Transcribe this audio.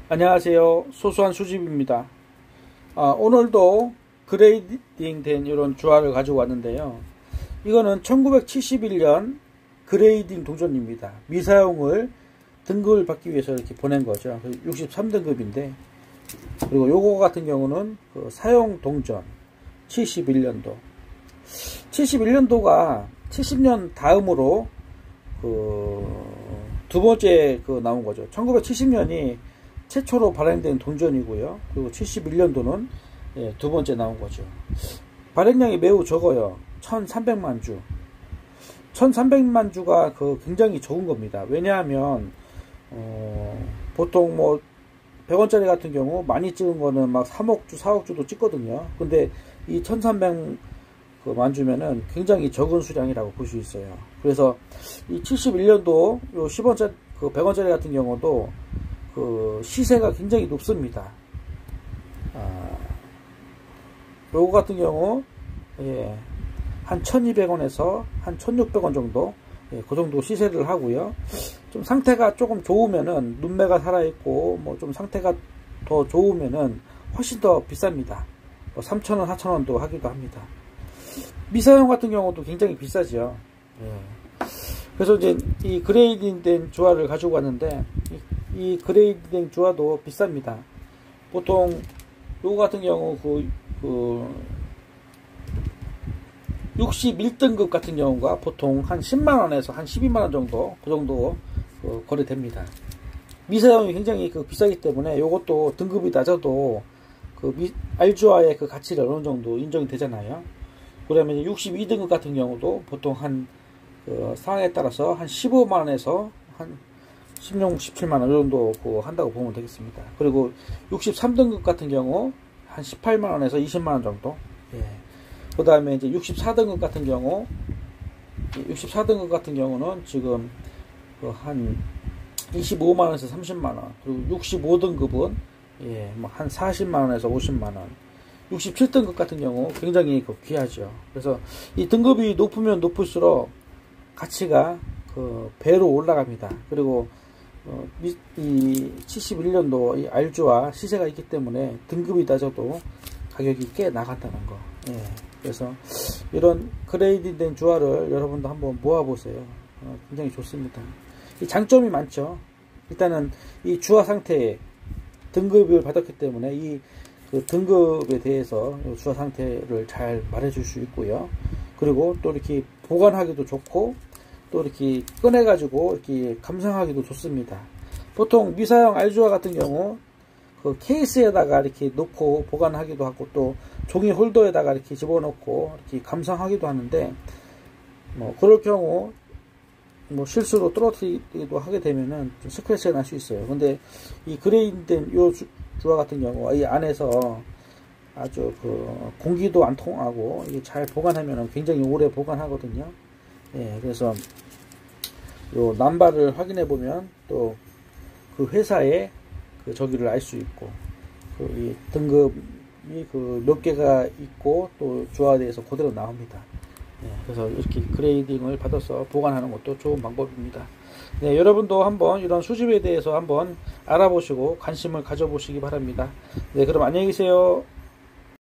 안녕하세요. 소소한 수집입니다. 오늘도 그레이딩 된 이런 주화를 가지고 왔는데요. 이거는 1971년 그레이딩 동전입니다. 미사용을 등급을 받기 위해서 이렇게 보낸 거죠. 63등급인데, 그리고 요거 같은 경우는 그 사용 동전 71년도. 71년도가 70년 다음으로 두 번째 나온 거죠. 1970년이 최초로 발행된 동전이고요. 그리고 71년도는 두 번째 나온 거죠. 발행량이 매우 적어요. 1300만 주. 1300만 주가 굉장히 적은 겁니다. 왜냐하면 보통 100원짜리 같은 경우 많이 찍은 거는 막 3억 주, 4억 주도 찍거든요. 근데 이 1300만 주면은 굉장히 적은 수량이라고 볼 수 있어요. 그래서 이 71년도 요 10원짜리 100원짜리 같은 경우도 시세가 굉장히 높습니다. 요거 같은 경우 한 1200원에서 한 1600원 정도, 그 정도 시세를 하고요. 좀 상태가 조금 좋으면은, 눈매가 살아있고 좀 상태가 더 좋으면은 훨씬 더 비쌉니다. 3000원 4000원도 하기도 합니다. 미사용 같은 경우도 굉장히 비싸죠. 그래서 이제 이 그레이딩 된 주화를 가지고 왔는데, 이 그레이딩 주화도 비쌉니다. 보통 요거 같은 경우 61등급 같은 경우가 보통 한 10만원에서 한 12만원 정도, 그 정도 거래됩니다. 미사용이 굉장히 비싸기 때문에 요것도 등급이 낮아도 알주화의 가치를 어느 정도 인정이 되잖아요. 그러면 62등급 같은 경우도 보통 한 상황에 따라서 한 15만원에서 한 16, 17만원 정도 한다고 보면 되겠습니다. 그리고 63등급 같은 경우 한 18만원에서 20만원 정도. 그 다음에 이제 64등급 같은 경우는 지금 한 25만원에서 30만원. 그리고 65등급은 한 40만원에서 50만원. 67등급 같은 경우 굉장히 귀하죠. 그래서 이 등급이 높으면 높을수록 가치가 배로 올라갑니다. 그리고 이 71년도 이 알주화 시세가 있기 때문에 등급이 낮아도 가격이 꽤 나간다는 거. 그래서 이런 그레이딩 된 주화를 여러분도 한번 모아보세요. 굉장히 좋습니다. 이 장점이 많죠. 일단은 이 주화 상태에 등급을 받았기 때문에 이 등급에 대해서 주화 상태를 잘 말해줄 수 있고요. 그리고 또 이렇게 보관하기도 좋고, 또 이렇게 꺼내가지고 이렇게 감상하기도 좋습니다. 보통 미사용 알주화 같은 경우 케이스에다가 이렇게 놓고 보관하기도 하고, 또 종이 홀더에다가 이렇게 집어넣고 이렇게 감상하기도 하는데, 그럴 경우 실수로 떨어뜨리기도 하게 되면은 좀 스크래치가 날 수 있어요. 근데 이 그레이딩 요 주화 같은 경우 이 안에서 아주 공기도 안 통하고 이게 잘 보관하면 굉장히 오래 보관하거든요. 그래서 요 남바를 확인해 보면 또 그 회사의 저기를 알 수 있고, 이 등급이 몇 개가 있고 또 주화에 대해서 그대로 나옵니다. 그래서 이렇게 그레이딩을 받아서 보관하는 것도 좋은 방법입니다. 여러분도 한번 이런 수집에 대해서 한번 알아보시고 관심을 가져보시기 바랍니다. 그럼 안녕히 계세요.